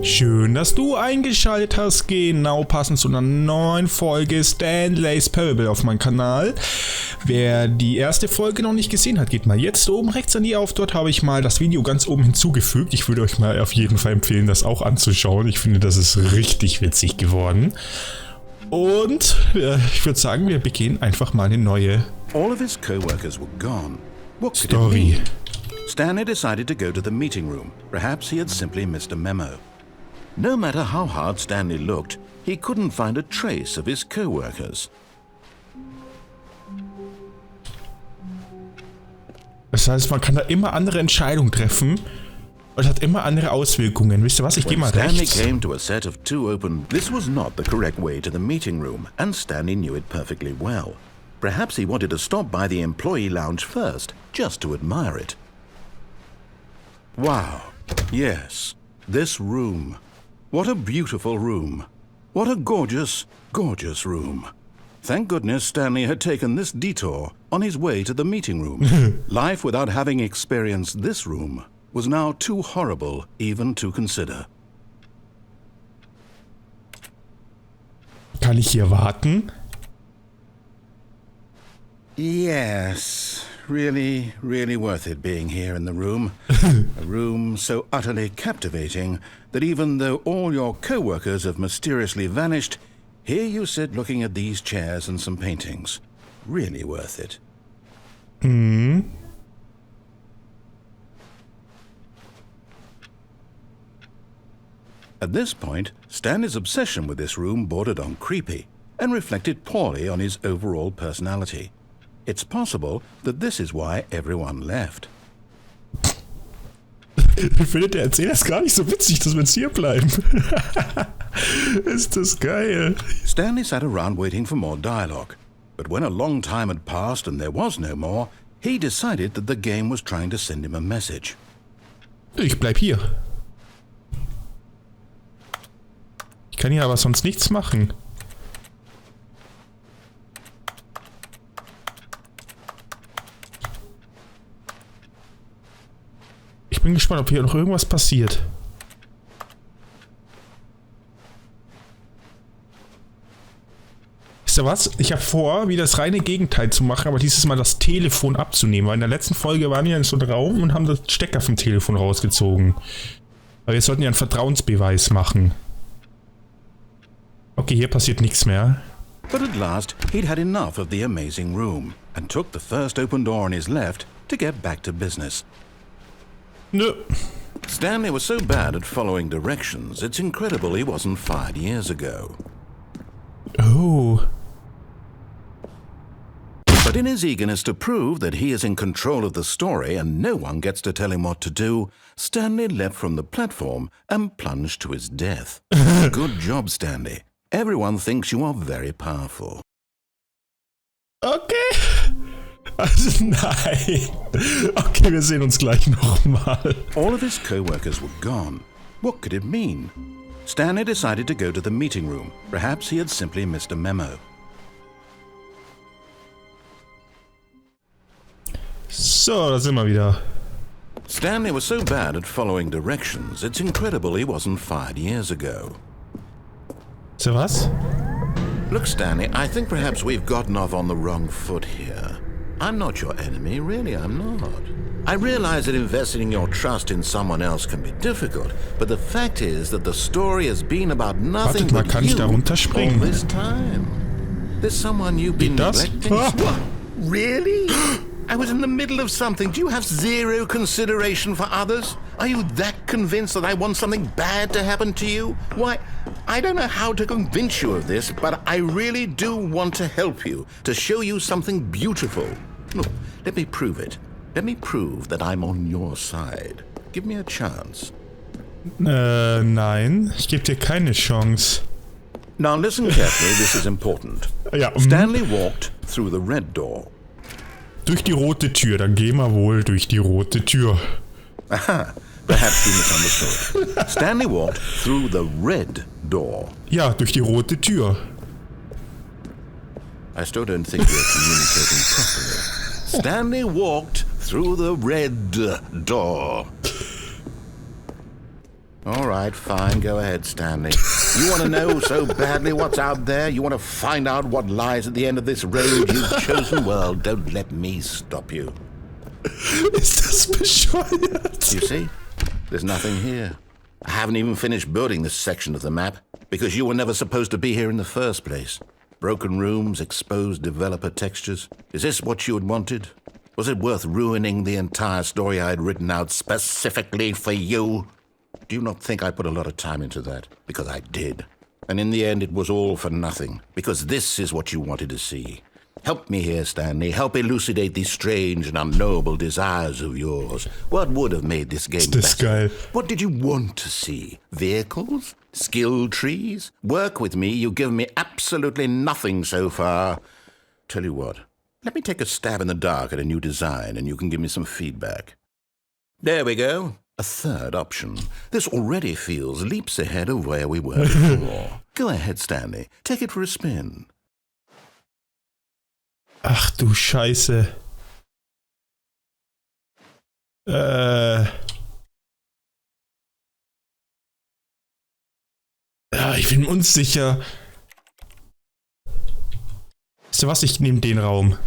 Schön, dass du eingeschaltet hast, genau passend zu einer neuen Folge Stanley's Parable auf meinem Kanal. Wer die erste Folge noch nicht gesehen hat, geht mal jetzt oben rechts an die auf. Dort habe ich mal das Video ganz oben hinzugefügt. Ich würde euch mal auf jeden Fall empfehlen, das auch anzuschauen. Ich finde, das ist richtig witzig geworden. Und ich würde sagen, wir beginnen einfach mal eine neue All of his co-workers were gone. What could it Story. mean? Stanley decided to go to the meeting room. Perhaps he had simply missed a memo. No matter how hard Stanley looked, he couldn't find a trace of his co-workers. Das heißt, man kann da immer andere Entscheidungen treffen. Und es hat immer andere Auswirkungen. Wisst ihr was? Ich gehe mal Stanley rechts. came to a set of two open. This was not the correct way to the meeting room, and Stanley knew it perfectly well. Perhaps he wanted to stop by the employee lounge first, just to admire it. Wow. Yes. This room. What a beautiful room. What a gorgeous, gorgeous room. Thank goodness Stanley had taken this detour on his way to the meeting room. Life without having experienced this room was now too horrible even to consider. Kann ich hier warten? Yes, really, really worth it being here in the room. A room so utterly captivating that even though all your co-workers have mysteriously vanished, here you sit looking at these chairs and some paintings. Really worth it. At this point, Stanley's obsession with this room bordered on creepy and reflected poorly on his overall personality. It's possible that this is why everyone left. Ich finde, der Erzähler ist gar nicht so witzig, dass wir jetzt hier bleiben. Ist das geil. Stanley sat around waiting for more dialogue, but when a long time had passed and there was no more, he decided that the game was trying to send him a message. Ich bleib hier. Ich kann hier aber sonst nichts machen. Ich bin gespannt, ob hier noch irgendwas passiert. Wisst ihr was? Ich habe vor, wieder das reine Gegenteil zu machen, aber dieses Mal das Telefon abzunehmen. Weil in der letzten Folge waren wir in so einem Raum und haben das Stecker vom Telefon rausgezogen. Aber wir sollten ja einen Vertrauensbeweis machen. Okay, hier passiert nichts mehr. But at last, he'd had enough of the amazing room and took the first open door on his left to get back to business. Nö. Stanley was so bad at following directions, it's incredible he wasn't fired years ago. Oh. But in his eagerness to prove that he is in control of the story and no one gets to tell him what to do, Stanley leapt from the platform and plunged to his death. Good job, Stanley. Everyone thinks you are very powerful. Okay. Also nein. Okay, wir sehen uns gleich nochmal. All of his co-workers were gone. What could it mean? Stanley decided to go to the meeting room. Perhaps he had simply missed a memo. So, da sind wir wieder. Stanley was so bad at following directions, it's incredible he wasn't fired years ago. So was? Look, Stanley, I think perhaps we've gotten off on the wrong foot here. I'm not your enemy, really, I'm not. I realize that investing your trust in someone else can be difficult, but the fact is that the story has been about nothing Wartet mal, but kann ich you da all runterspringen? this time. There's someone you've been Geht das? neglecting. Ah. Really? I was in the middle of something. Do you have zero consideration for others? Are you that convinced that I want something bad to happen to you? Why, I don't know how to convince you of this, but I really do want to help you, to show you something beautiful. Look, let me prove it. Let me prove that I'm on your side. Give me a chance. Nein. Ich gebe dir keine Chance. Now listen carefully, this is important. Ja, Stanley walked through the red door. durch die rote Tür. Dann gehen wir wohl durch die rote Tür. Aha, perhaps you misunderstood. Stanley walked through the red door. Ja, durch die rote Tür. I still don't think we're communicating properly. Stanley walked through the red door. All right, fine. Go ahead, Stanley. You want to know so badly what's out there? You want to find out what lies at the end of this road you've chosen? Well, don't let me stop you. Ist das bescheuert? You see? There's nothing here. I haven't even finished building this section of the map because you were never supposed to be here in the first place. Broken rooms, exposed developer textures. Is this what you had wanted? Was it worth ruining the entire story I had written out specifically for you? Do you not think I put a lot of time into that? Because I did. And in the end, it was all for nothing. Because this is what you wanted to see. Help me here, Stanley. Help elucidate these strange and unknowable desires of yours. What would have made this game better? What did you want to see? Vehicles? Skill trees? Work with me. You've given me absolutely nothing so far. Tell you what. Let me take a stab in the dark at a new design, and you can give me some feedback. There we go. A third option. This already feels leaps ahead of where we were before. Go ahead, Stanley. Take it for a spin. Ach du Scheiße. Ja, ich bin unsicher. Weißt du was? Ich nehme den Raum.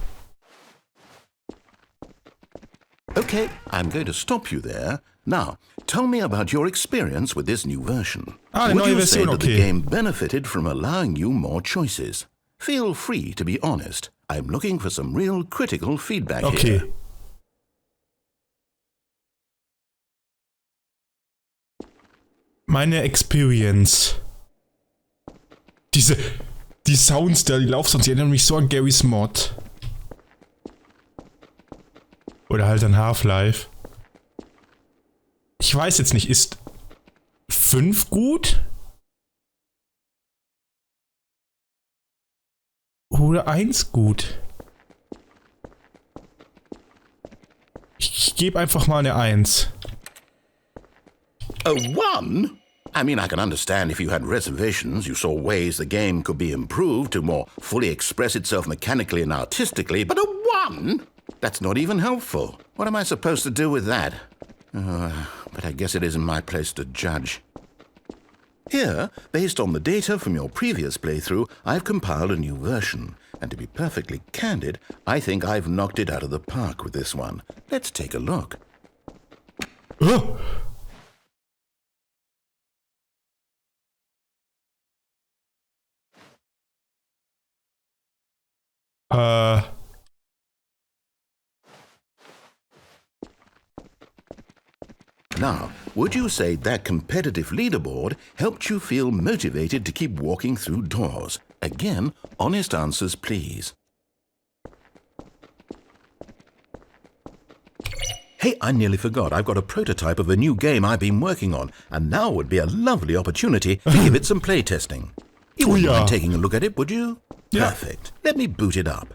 Okay, I'm going to stop you there. Now, tell me about your experience with this new version. Die Would neue you say Version, that the okay. game benefited from allowing you more choices? Feel free to be honest. I'm looking for some real critical feedback Okay. here. Meine Experience. Die Sounds, die Laufsounds, die erinnern mich so an Garys Mod. Oder halt an Half-Life. Ich weiß jetzt nicht, ist 5 gut? Oder 1 gut? Ich gebe einfach mal eine 1. A 1? I mean, I can understand if you had reservations, you saw ways the game could be improved to more fully express itself mechanically and artistically, but a 1? That's not even helpful. What am I supposed to do with that? But I guess it isn't my place to judge. Here, based on the data from your previous playthrough, I've compiled a new version. And to be perfectly candid, I think I've knocked it out of the park with this one. Let's take a look. Oh. Now, would you say that competitive leaderboard helped you feel motivated to keep walking through doors? Again, honest answers, please. Hey, I nearly forgot. I've got a prototype of a new game I've been working on, and now would be a lovely opportunity to give it some playtesting. You wouldn't mind taking a look at it, would you? Yeah. Perfect. Let me boot it up.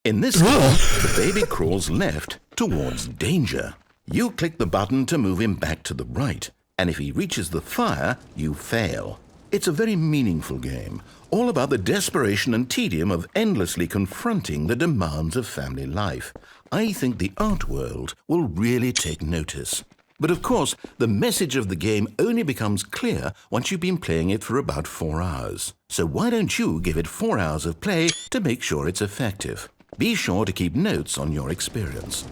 In this game, the baby crawls left towards danger. You click the button to move him back to the right, and if he reaches the fire, you fail. It's a very meaningful game, all about the desperation and tedium of endlessly confronting the demands of family life. I think the art world will really take notice. But of course, the message of the game only becomes clear once you've been playing it for about 4 hours. So why don't you give it 4 hours of play to make sure it's effective? Be sure to keep notes on your experience.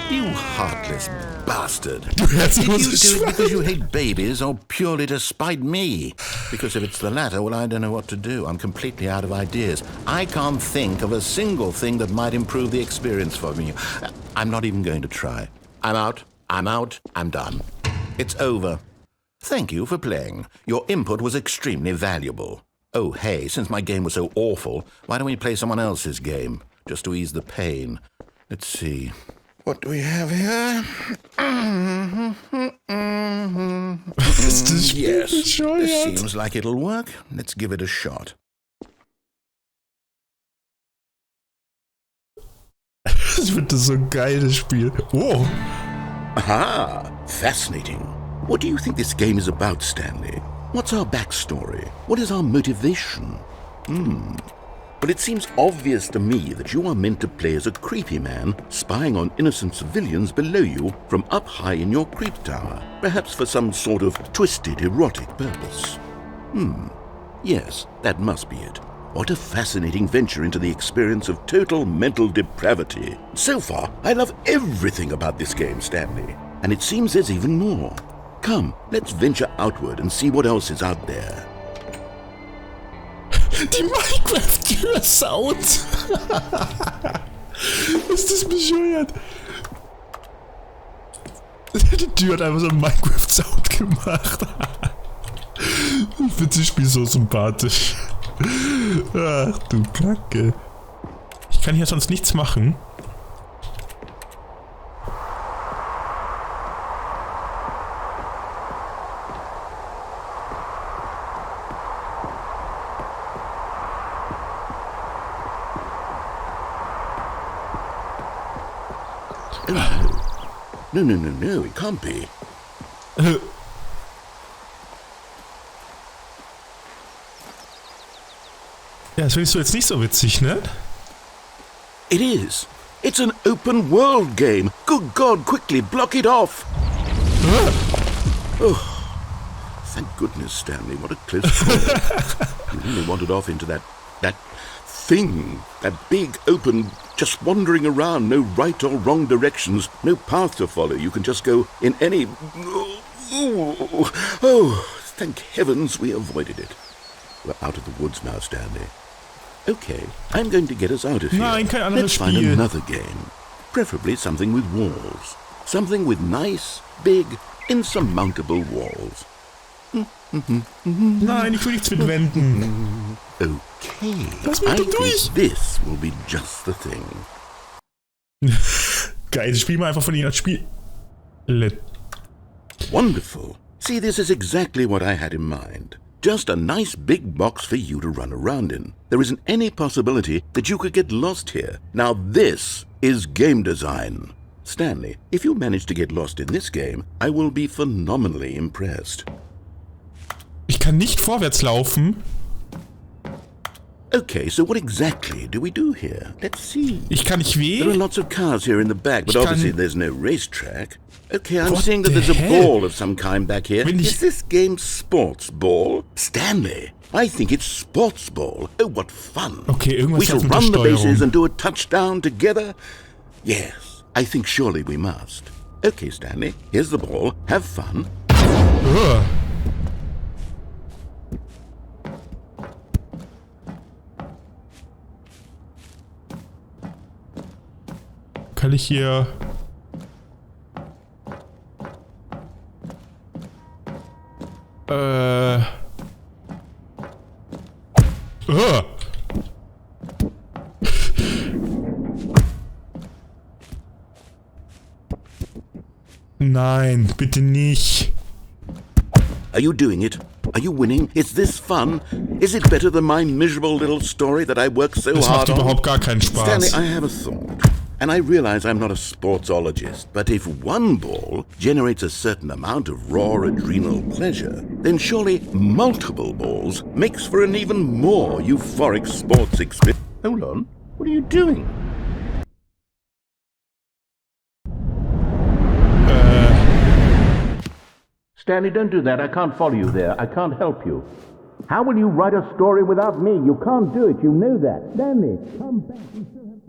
You heartless bastard. Did you do it because you hate babies or purely to spite me? Because if it's the latter, well, I don't know what to do. I'm completely out of ideas. I can't think of a single thing that might improve the experience for me. I'm not even going to try. I'm out. I'm done. It's over. Thank you for playing. Your input was extremely valuable. Oh, hey, since my game was so awful, why don't we play someone else's game? Just to ease the pain. Let's see. What do we have here? Yes, this seems like it'll work. Let's give it a shot. Das wird so ein geiles Spiel. Oh. Aha, fascinating. What do you think this game is about, Stanley? What's our backstory? What is our motivation? But it seems obvious to me that you are meant to play as a creepy man spying on innocent civilians below you from up high in your creep tower, perhaps for some sort of twisted erotic purpose. Yes, that must be it. What a fascinating venture into the experience of total mental depravity. So far, I love everything about this game, Stanley. And it seems there's even more. Come, let's venture outward and see what else is out there. Die Minecraft-Tür saut. Ist das bescheuert? Die Tür hat einfach so einen Minecraft-Sound gemacht. Ich finde das Spiel so sympathisch. Ach du Kacke. Ich kann hier sonst nichts machen. No, it can't be. Ja, das findest du jetzt nicht so witzig, ne? It is. It's an open world game. Good God, quickly, block it off. Oh, thank goodness, Stanley. What a close call. You really wandered off into that thing. That big, open, just wandering around. No right or wrong directions. No path to follow. You can just go in any... Oh, thank heavens we avoided it. We're out of the woods now, Stanley. Okay, I'm going to get us out of here. Nein, kein anderes Let's find Spiel. another game. Preferably something with walls. Something with nice, big, insurmountable walls. Nein, ich will nichts mit Wänden. Okay, Lass mich I doch durch. think this will be just the thing. Geil, das spielen wir einfach von ihnen als Spiel. Wonderful. See, this is exactly what I had in mind. Just a nice big box for you to run around in. There isn't any possibility that you could get lost here. Now this is game design. Stanley, if you manage to get lost in this game, I will be phenomenally impressed. Ich kann nicht vorwärts laufen. Okay, so what exactly do we do here? Let's see. Ich kann nicht There are weh. lots of cars here in the back, but Ich obviously kann- there's no racetrack. Okay, I'm What seeing that the there's a hell? ball of some kind back here. Wenn ich- Is this game sports ball? Stanley, I think it's sports ball. Oh, what fun. Okay, irgendwas We shall läuft mit der run the bases Steuerung. and do a touchdown together? Yes, I think surely we must. Okay, Stanley, here's the ball. Have fun. Ugh. Kann ich hier... Ugh. Nein, bitte nicht. Are you doing it? Are you winning? Is this fun? Is it better than my miserable little story that I worked so Das hard macht on? überhaupt gar keinen Stanley, Spaß. I have a thought. And I realize I'm not a sportsologist, but if one ball generates a certain amount of raw adrenal pleasure, then surely multiple balls makes for an even more euphoric sports experience. Hold on. What are you doing? Stanley, don't do that. I can't follow you there. I can't help you. How will you write a story without me? You can't do it. You know that. Stanley, come back. You still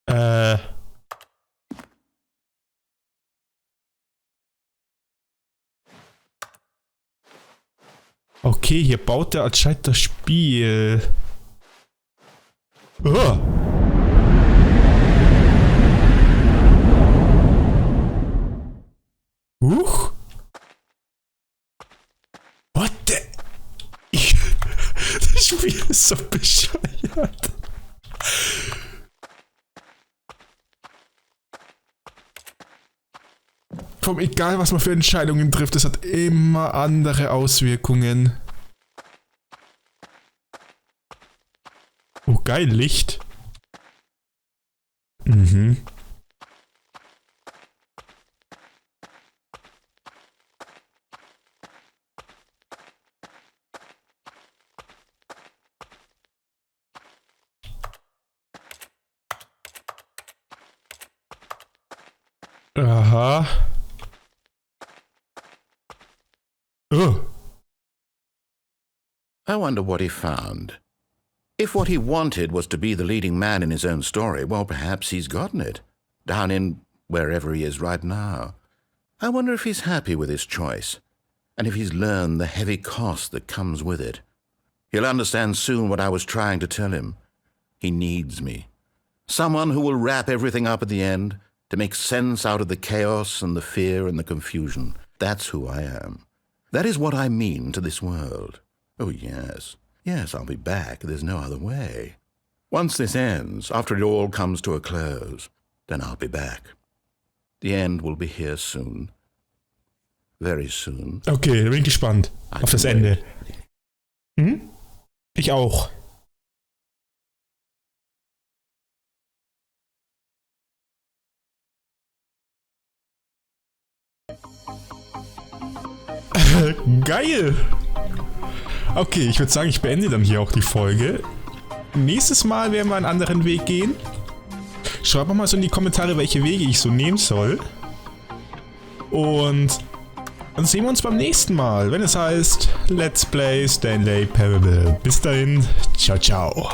have so much... Okay, hier baut er anscheinend das Spiel. Oh. Huch. What the... Das Spiel ist so bescheuert. Komm, egal was man für Entscheidungen trifft, es hat immer andere Auswirkungen. Oh, geil, Licht. Mhm. Aha. Oh. I wonder what he found. If what he wanted was to be the leading man in his own story, well, perhaps he's gotten it. Down in wherever he is right now. I wonder if he's happy with his choice, and if he's learned the heavy cost that comes with it. He'll understand soon what I was trying to tell him. He needs me. Someone who will wrap everything up at the end, to make sense out of the chaos and the fear and the confusion. That's who I am. That is what I mean to this world. Oh, yes. Yes, I'll be back. There's no other way. Once this ends, after it all comes to a close, then I'll be back. The end will be here soon. Very soon. Okay, da bin ich gespannt auf das Ende. Hm? Ich auch. Geil! Okay, ich würde sagen, ich beende dann hier auch die Folge. Nächstes Mal werden wir einen anderen Weg gehen. Schreibt mal so in die Kommentare, welche Wege ich so nehmen soll. Und dann sehen wir uns beim nächsten Mal, wenn es heißt Let's Play Stanley Parable. Bis dahin, ciao, ciao.